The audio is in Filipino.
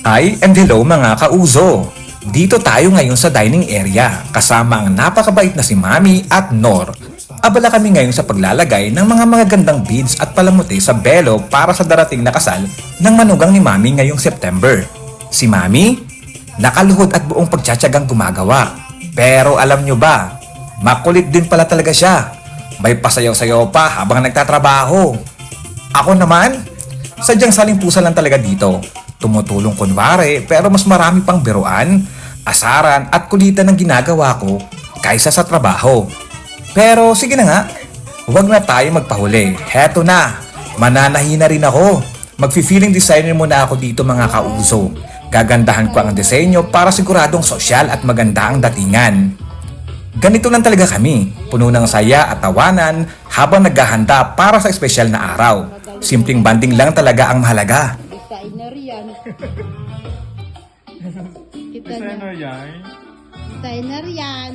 Hi and hello mga kauzo! Dito tayo ngayon sa dining area kasama ang napakabait na si Mami at Nor. Abala kami ngayon sa paglalagay ng mga magagandang beads at palamuti sa belo para sa darating na kasal ng manugang ni Mami ngayong September. Si Mami, nakaluhod at buong pagtsatsagang gumagawa. Pero alam nyo ba, makulit din pala talaga siya. May pasayaw-sayaw pa habang nagtatrabaho. Ako naman, sadyang saling-pusa lang talaga dito. Tumutulong kunwari pero mas marami pang biruan, asaran at kulitan ng ginagawa ko kaysa sa trabaho. Pero sige na nga, huwag na tayo magpahuli. Heto na, mananahi na rin ako. Magfi-feeling designer muna ako dito mga kauso. Gagandahan ko ang disenyo para siguradong sosyal at maganda ang datingan. Ganito lang talaga kami, puno ng saya at tawanan habang naghahanda para sa espesyal na araw. Simpleng banding lang talaga ang mahalaga. Designer yan. Kita Designer niya. yan. Designer yan.